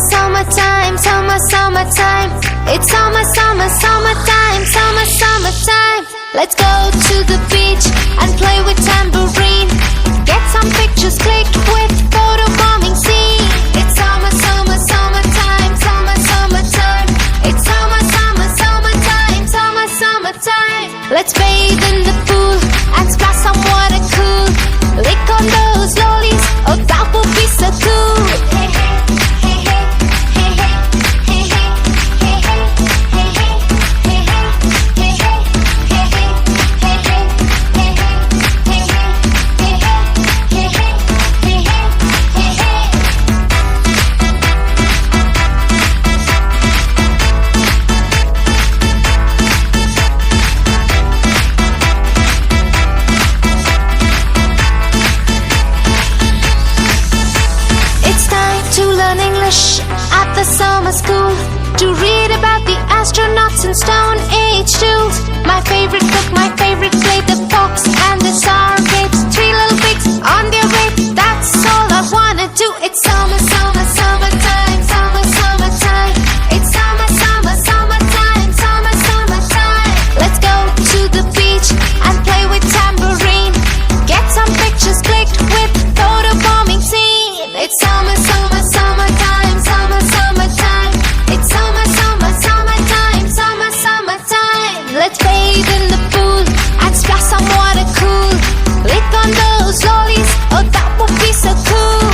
summertime, summertime. It's summertime, summertime. Let's go to the beach and play with tambourine. Get some pictures clicked with photo bombing scene. It's summertime, summertime. It's summertime, summertime. Let's bathe in the pool and splash some water cool. Lick on those lollies, oh that would be so cool. At the summer school, to read about the astronauts and Stone Age tools. My favorite book, my favorite play, the fox and the sour grapes. Three little pigs on their way, that's all I wanna do. It's summertime, summertime. It's summertime, summertime. Let's go to the beach and play with tambourine. Get some pictures clicked with photo bombing scene. It's summertime, summertime. It's summertime. Let's bathe in the pool and splash some water cool. Lick on those lollies, oh that would be so cool.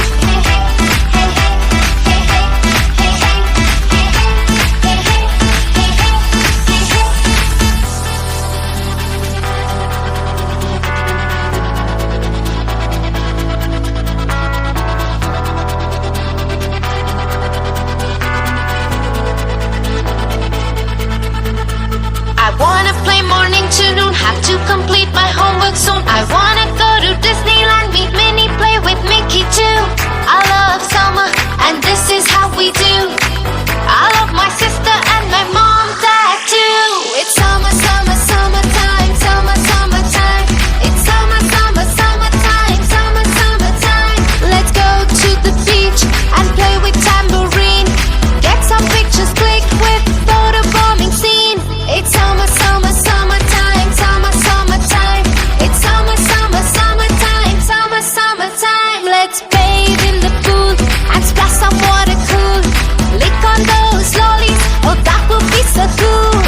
Have to complete my homework soon. I wanna go to Disneyland, meet Minnie, play with Mickey too. I love summer, and this is how we do. I love my sister and my mom, dad too. It's summertime, summertime. It's summertime. Let's go to the beach and play with tambourine. Get some pictures clicked with photo bombing scene. It's summertime. It's summertime. Let's bathe in the pool and splash some water cool. Lick on those lollies, oh that would be so cool.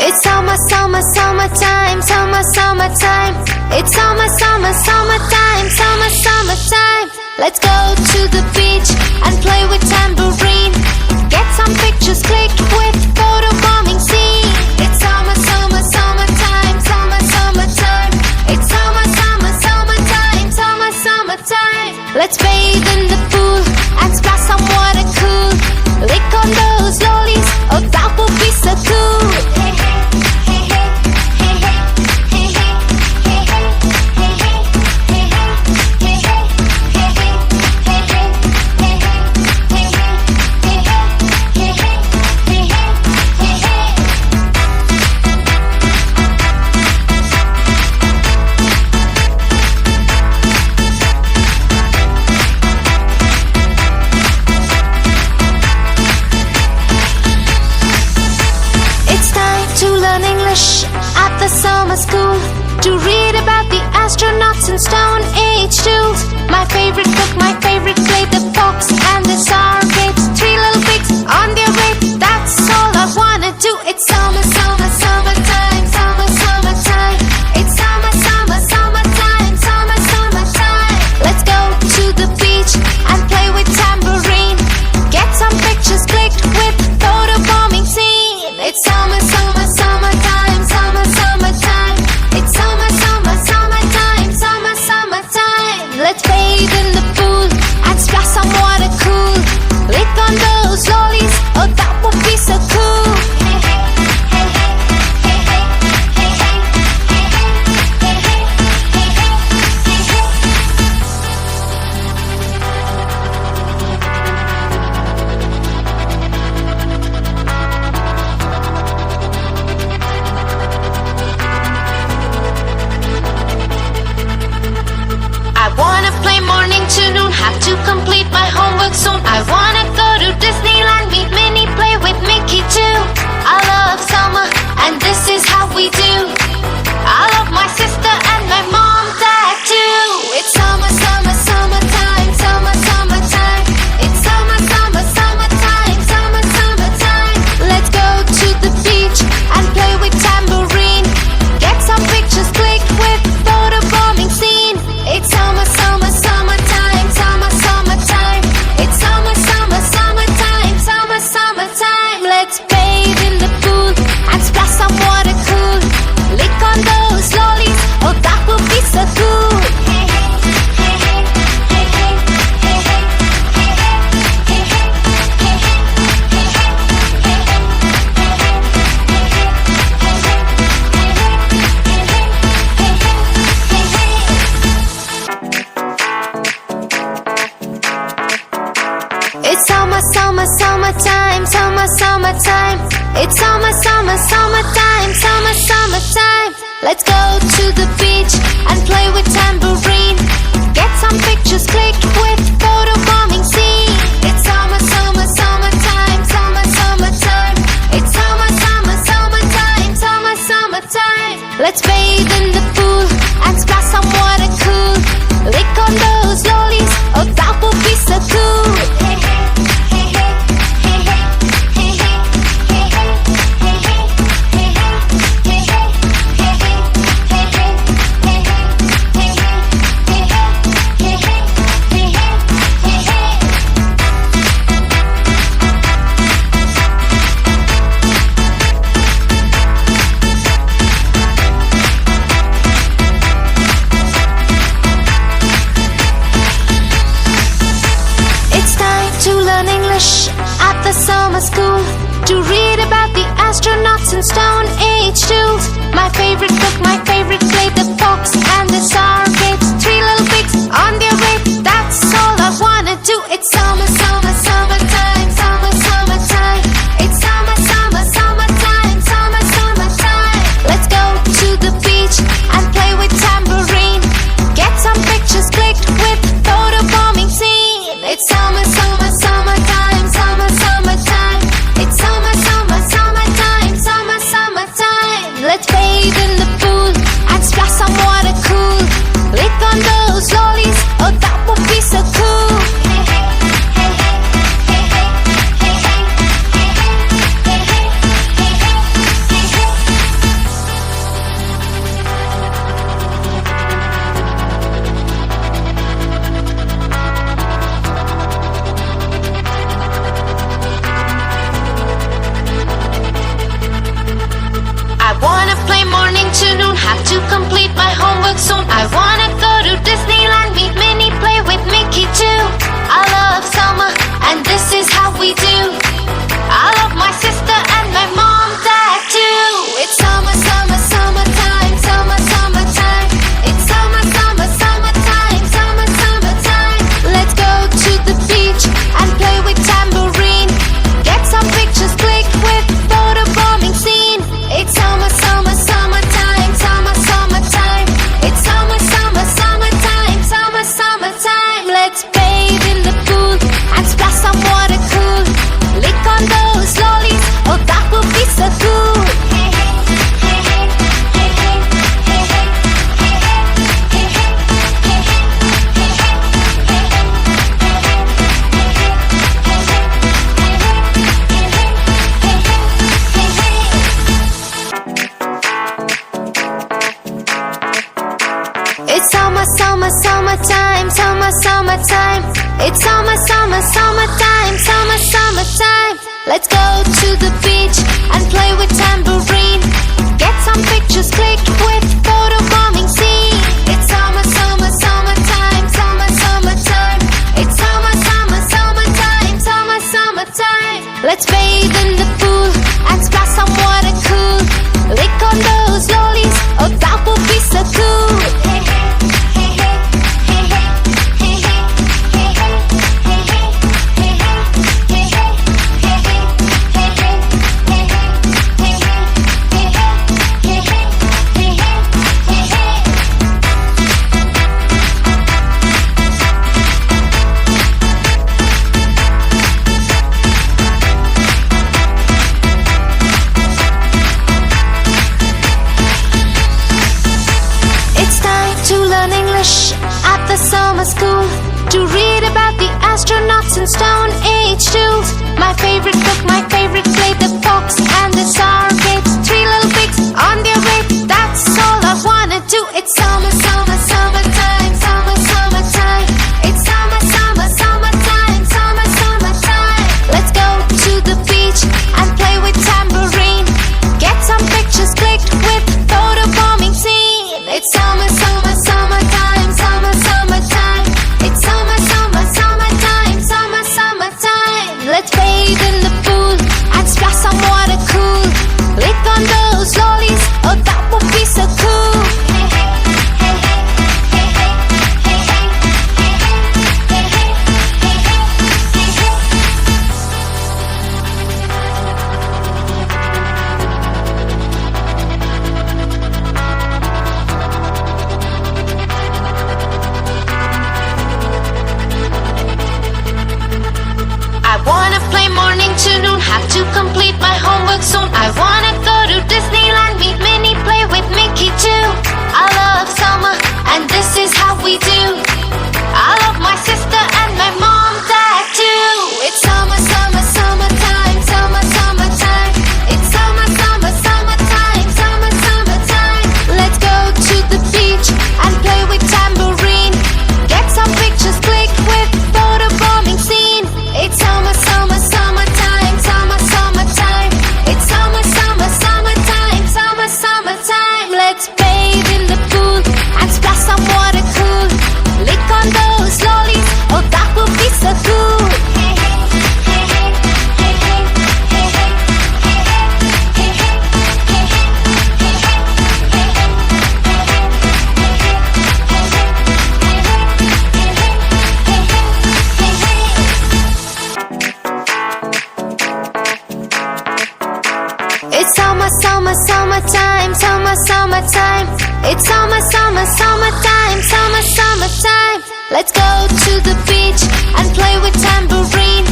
It's summertime. It's summertime. Let's go to the beach and play with tambourine. Get some pictures clicked with photo bombing scene. It's summertime. It's summertime. Let's bathe in the pool and splash some water cool. Lick on those lollies, oh that would be so cool. At the summer school, to read about the astronauts and Stone Age tools. My favorite book, my favorite play, the fox and the sour grapes. Three little pigs on their way, that's all I wanna do. It's summertime. It's summertime. Let's go to the beach and play with tambourine. Get some pictures clicked with photo bombing scene. It's summertime. It's summertime. Let's bathe in the pool and splash some water cool. Lick on those lollies, oh that would be so cool. Let's go to the beach and play with tambourine. Get some pictures clicked with photo bombing scene. It's summer, summer, summertime, summer, summertime. It's summer, summer, summertime, summer, summertime. Let's bathe in the pool and splash some water cool. Lick on those lollies, oh that would be so cool. At the summer school, to read about the astronauts and Stone Age tools. My favorite book, my favorite play, the fox and the sour grapes. Three little pigs on their way, that's all I wanna do. It's summer, summer, summertime, summer, summertime. It's summer, summer, summertime, summer, summertime. Let's go to the beach and play with tambourine. Get some pictures clicked with photo bombing scene. It's summer, summer, summertime, summer, summertime. It's summer, summer, summertime, summer, summertime. Let's bathe in the pool and splash some water cool. Lick on those lollies, oh that would be so cool. I wanna play morning to noon, have to complete my homework soon. I wanna go to Disneyland, meet Minnie, play with Mickey too. I love summer, and this is how we do. I love my sister and my mom, dad too. It's summer, summer, summertime, summer, summertime. It's summer, summer, summertime, summer, summertime. Let's go to the beach and play with tambourine. Get some pictures clicked with photo bombing scene. It's summer, summer, summertime, summer, summertime. It's summer, summer, summertime, summer, summertime. Let's bathe in the pool and splash some water cool. Lick on those lollies, oh that would be so cool. It's summer, summer, summertime, summer, summertime. It's summer, summer, summertime, summer, summertime. Let's go to the beach and play with tambourine. Get some pictures clicked with photo bombing scene. It's summer, summer, summertime, summer, summertime. It's summer, summer, summertime, summer, summertime. Let's bathe in the pool and splash some water cool. Lick on those lollies, oh that would be so cool. At the summer school, to read about the astronauts and Stone Age tools. My favorite book, my favorite play, the fox and the sour grapes. Three little pigs on their way, that's all I wanna do. It's summer, summer, summertime, summer, summertime. It's summer, summer, summertime, summer, summertime. Let's go to the beach and play with tambourine. Get some pictures clicked with photo bombing scene. It's summer, summer, summertime, summer, summertime. It's summer, summer, summertime, summer, summertime. Let's bathe in the pool and splash some water cool. summertime. Let's bathe in the pool and splash some water cool. Lick on those lollies, oh that would be so cool. Hey, hey, hey, hey, hey, hey, hey, hey, hey, hey, hey, It's summer, summer, summertime, summer, summertime. It's summer, summer, summertime, summer, summertime. Let's go to the beach and play with tambourine.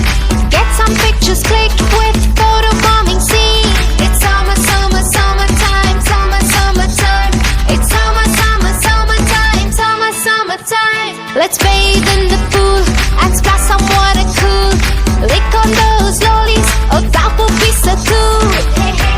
Get some pictures clicked with photo bombing scene. It's summer, summer, summertime, summer, summertime. It's summer, summer, summertime, summer, summertime. Let's bathe in the pool and splash some water cool. Lick on those lollies, oh that would be so cool. Hey, hey.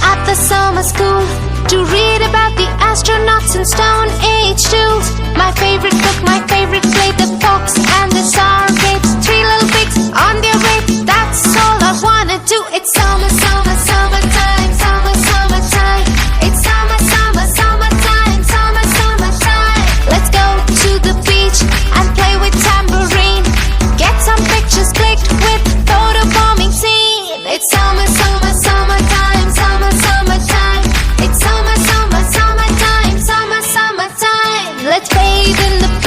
At the summer school, to read about the astronauts and Stone Age tools. My favorite book, my favorite play, the fox and the sour grapes. Three little pigs on their way, that's all I wanna do. It's summer, summer, summertime, summer, summertime. It's summer, summer, summertime, summer, summertime. Let's go to the beach and play with tambourine. Get some pictures clicked with photo bombing scene. It's summer, summer, summertime, summer, summertime. It's summer, summer, summertime, summer, summertime. Let's bathe in the